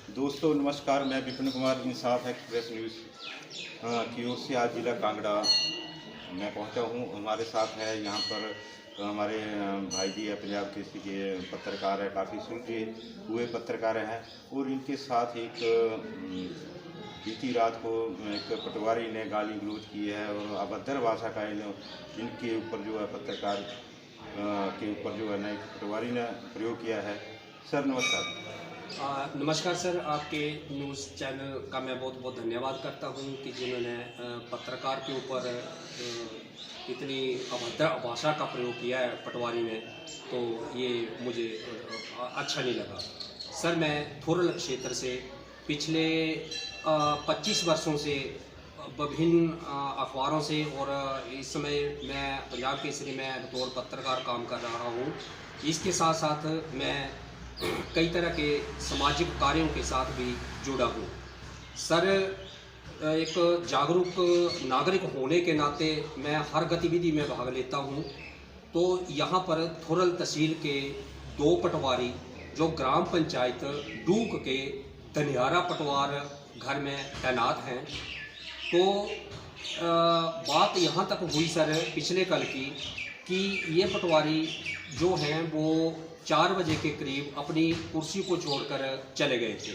दोस्तों नमस्कार, मैं विपिन कुमार इंसाफ एक्सप्रेस न्यूज़ की ओर से आज जिला कांगड़ा मैं पहुंचा हूं। हमारे साथ है यहाँ पर हमारे भाई जी है, पंजाब केसरी के पत्रकार है, काफ़ी सुलझे हुए पत्रकार हैं। और इनके साथ एक बीती रात को एक पटवारी ने गाली गलौज की है और अभद्र भाषा का इनके ऊपर जो है पत्रकार के ऊपर जो है ना एक पटवारी ने प्रयोग किया है। सर नमस्कार। नमस्कार सर, आपके न्यूज़ चैनल का मैं बहुत बहुत धन्यवाद करता हूं कि जिन्होंने पत्रकार के ऊपर इतनी अभद्र भाषा का प्रयोग किया है पटवारी ने, तो ये मुझे अच्छा नहीं लगा। सर मैं थोरल क्षेत्र से पिछले 25 वर्षों से विभिन्न अखबारों से और इस समय मैं पंजाब केसरी में बतौर पत्रकार काम कर रहा हूँ। इसके साथ साथ मैं कई तरह के सामाजिक कार्यों के साथ भी जुड़ा हूँ। सर एक जागरूक नागरिक होने के नाते मैं हर गतिविधि में भाग लेता हूँ। तो यहाँ पर थोरल तहसील के 2 पटवारी जो ग्राम पंचायत डूक के धनियारा पटवार घर में तैनात हैं, तो बात यहाँ तक हुई सर पिछले कल की कि ये पटवारी जो हैं वो 4 बजे के करीब अपनी कुर्सी को छोड़कर चले गए थे।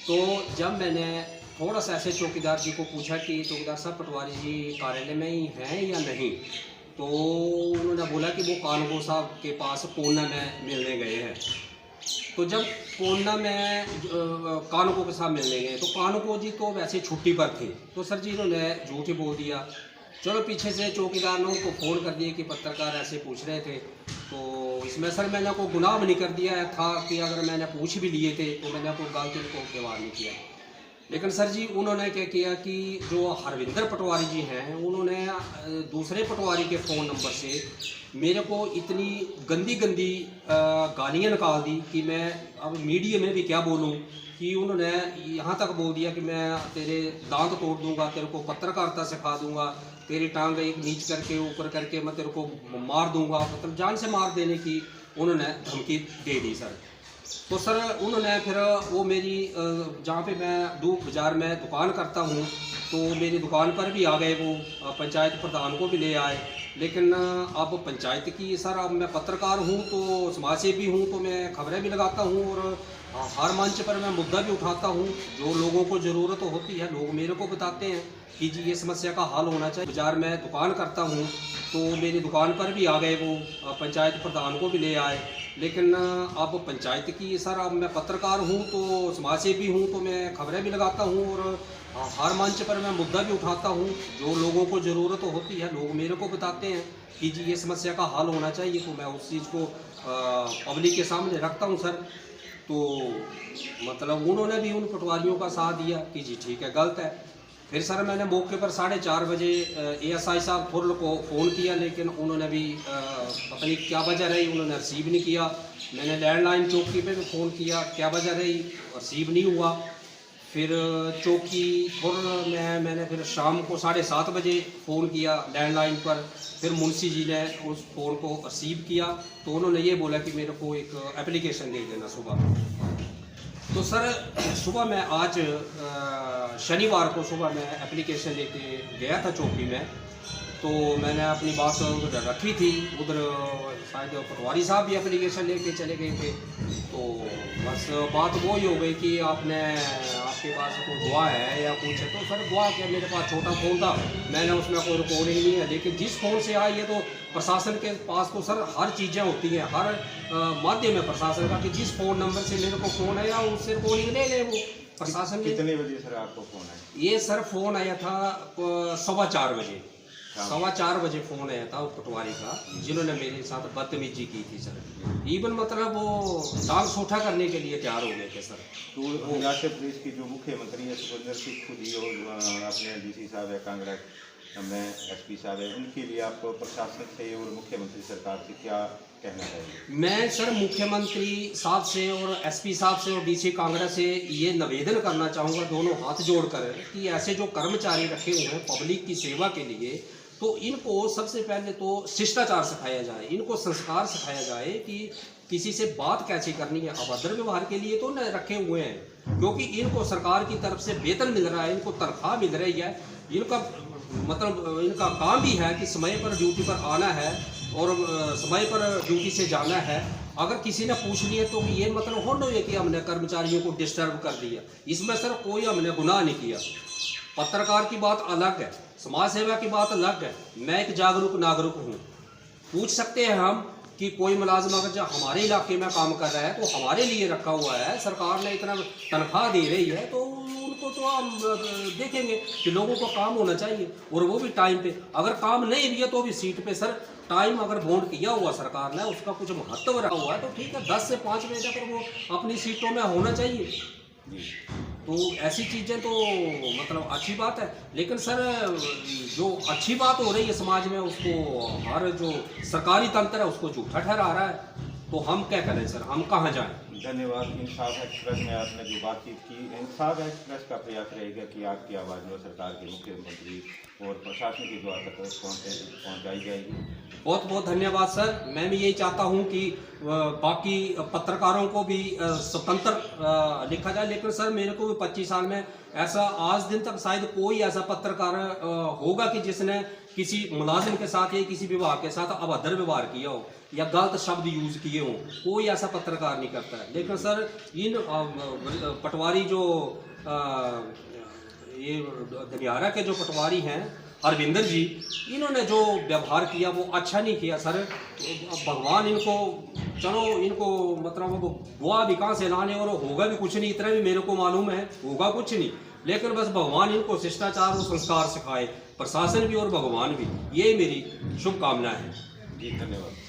तो जब मैंने थोड़ा सा ऐसे चौकीदार जी को पूछा कि चौकीदार साहब पटवारी जी कार्यालय में ही हैं या नहीं, तो उन्होंने बोला कि वो कानगो साहब के पास कोन्ना में मिलने गए हैं। तो जब कोन्ना में कानगो के साथ मिलने गए तो कानगो जी तो वैसे छुट्टी पर थे, तो सर जी इन्होंने झूठ ही बोल दिया। चलो पीछे से चौकीदार ने उनको फ़ोन कर दिए कि पत्रकार ऐसे पूछ रहे थे, तो इसमें सर मैंने कोई गुनाह भी नहीं कर दिया था कि अगर मैंने पूछ भी लिए थे तो मैंने कोई गलती को व्यवहार नहीं किया। लेकिन सर जी उन्होंने क्या किया कि जो हरविंदर पटवारी जी हैं उन्होंने दूसरे पटवारी के फ़ोन नंबर से मेरे को इतनी गंदी गंदी गालियाँ निकाल दी कि मैं अब मीडिया में भी क्या बोलूँ, कि उन्होंने यहाँ तक बोल दिया कि मैं तेरे दांत तोड़ दूंगा, तेरे को पत्रकारिता सिखा दूंगा, तेरी टांग एक नीच करके ऊपर करके मैं तेरे को मार दूंगा, मतलब जान से मार देने की उन्होंने धमकी दे दी सर। तो सर उन्होंने फिर वो मेरी जहाँ पे मैं डूब बाज़ार में दुकान करता हूँ, तो मेरी दुकान पर भी आ गए, वो पंचायत प्रधान को भी ले आए। लेकिन अब पंचायत की सर अब मैं पत्रकार हूँ तो समाजसेवी हूँ, तो मैं खबरें भी लगाता हूँ और हर मंच पर मैं मुद्दा भी उठाता हूँ। जो लोगों को ज़रूरत होती है लोग मेरे को बताते हैं कि जी ये समस्या का हल होना चाहिए। बाज़ार में दुकान करता हूँ तो मेरी दुकान पर भी आ गए, वो पंचायत प्रधान को भी ले आए। लेकिन अब पंचायत की सर अब मैं पत्रकार हूँ तो समाजसेवी हूँ, तो मैं खबरें भी लगाता हूँ और हर मंच पर मैं मुद्दा भी उठाता हूँ। जो लोगों को ज़रूरत होती है लोग मेरे को बताते हैं कि जी ये समस्या का हल होना चाहिए, तो मैं उस चीज़ को पब्लिक के सामने रखता हूँ सर। तो मतलब उन्होंने भी उन पटवारियों का साथ दिया कि जी ठीक है, गलत है। फिर सर मैंने मौके पर 4:30 बजे एएसआई साहब थोरल को फ़ोन किया, लेकिन उन्होंने भी पता नहीं क्या वजह रही, उन्होंने रिसीव नहीं किया। मैंने लैंडलाइन चौकी पे भी फ़ोन किया, क्या वजह रही, रिसीव नहीं हुआ। फिर चौकी थोरल में मैंने फिर शाम को 7:30 बजे फ़ोन किया लैंडलाइन पर, फिर मुंशी जी ने उस फ़ोन को रिसीव किया, तो उन्होंने ये बोला कि मेरे को एक एप्लीकेशन दे देना सुबह। तो सर सुबह मैं आज शनिवार को सुबह मैं एप्लीकेशन लेके गया था चौकी में, तो मैंने अपनी बात उधर रखी थी, उधर शायद पटवारी साहब भी एप्लीकेशन लेके चले गए थे। तो बस बात वो ही हो गई कि आपके पास कोई गवाह है या कुछ है, तो सर गवाह क्या, मेरे पास छोटा फ़ोन था, मैंने उसमें कोई रिकॉर्डिंग नहीं है। लेकिन जिस फ़ोन से आई है तो प्रशासन के पास तो सर हर चीज़ें होती हैं, हर माध्यम है प्रशासन का कि जिस फ़ोन नंबर से मेरे को फ़ोन आया उससे रिकॉर्डिंग ले लें। वो प्रशासन कितने बजे सर आपको फ़ोन आया? ये सर फ़ोन आया था 4:15 बजे, 4:15 बजे फ़ोन आया था पटवारी का, जिन्होंने मेरे साथ बदतमीजी की थी सर। इवन मतलब वो दाग सोठा करने के लिए तैयार हो गए थे सर। तो हिमाचल प्रदेश की जो मुख्यमंत्री है सुखविंदर सिंह खुद ही और अपने डीसी साहब है कांगड़ा में एसपी साहब है, उनके लिए आप प्रशासन से और मुख्यमंत्री सरकार से क्या कहना चाहिए? मैं सर मुख्यमंत्री साहब से और एसपी साहब से और डीसी कांगड़ा से ये निवेदन करना चाहूँगा, दोनों हाथ जोड़कर, कि ऐसे जो कर्मचारी रखे हुए हैं पब्लिक की सेवा के लिए, तो इनको सबसे पहले तो शिष्टाचार सिखाया जाए, इनको संस्कार सिखाया जाए कि किसी से बात कैसे करनी है, अभद्र व्यवहार के लिए तो न रखे हुए हैं, क्योंकि इनको सरकार की तरफ से वेतन मिल रहा है, इनको तनख्वाह मिल रही है, इनका मतलब इनका काम भी है कि समय पर ड्यूटी पर आना है और समय पर ड्यूटी से जाना है। अगर किसी ने पूछ लिया तो ये मतलब हो नहीं है कि हमने कर्मचारियों को डिस्टर्ब कर दिया, इसमें सर कोई हमने गुनाह नहीं किया। पत्रकार की बात अलग है, समाज सेवा की बात अलग है। मैं एक जागरूक नागरिक हूँ। पूछ सकते हैं हम कि कोई मुलाजिम अगर जो हमारे इलाके में काम कर रहा है तो हमारे लिए रखा हुआ है, सरकार ने इतना तनख्वाह दे रही है, तो उनको तो हम देखेंगे कि लोगों को काम होना चाहिए और वो भी टाइम पे। अगर काम नहीं भी है तो भी सीट पे सर टाइम अगर बॉन्ड किया हुआ सरकार ने, उसका कुछ महत्व रखा हुआ है तो ठीक है, 10 से 5 बजे तक वो अपनी सीटों में होना चाहिए। तो ऐसी चीज़ें तो मतलब अच्छी बात है, लेकिन सर जो अच्छी बात हो रही है समाज में उसको हर जो सरकारी तंत्र है उसको झूठा ठहरा रहा है। तो हम क्या करें सर, हम कहाँ जाएं? धन्यवाद। इंसाफ एक्सप्रेस में आपने जो बातचीत की, इंसाफ एक्सप्रेस का प्रयास रहेगा कि आपकी आवाज़ जो सरकार के मुख्यमंत्री और प्रशासन के द्वारा तक पहुँचाई जाएगी। बहुत बहुत धन्यवाद सर। मैं भी यही चाहता हूं कि बाकी पत्रकारों को भी स्वतंत्र लिखा जाए, लेकिन सर मेरे को भी 25 साल में ऐसा आज दिन तक शायद कोई ऐसा पत्रकार होगा कि जिसने किसी मुलाजिम के साथ या किसी विभाग के साथ अभद्र व्यवहार किया हो या गलत शब्द यूज किए हों, कोई ऐसा पत्रकार नहीं करता है। लेकिन सर इन पटवारी जो ये दनियारा के जो पटवारी हैं अरविंदर जी, इन्होंने जो व्यवहार किया वो अच्छा नहीं किया सर। भगवान इनको, चलो इनको मतलब वो दुआ भी कहाँ से लाने और होगा भी कुछ नहीं, इतना भी मेरे को मालूम है, होगा कुछ नहीं, लेकिन बस भगवान इनको शिष्टाचार और संस्कार सिखाए, प्रशासन भी और भगवान भी। ये मेरी शुभकामना है। जी धन्यवाद।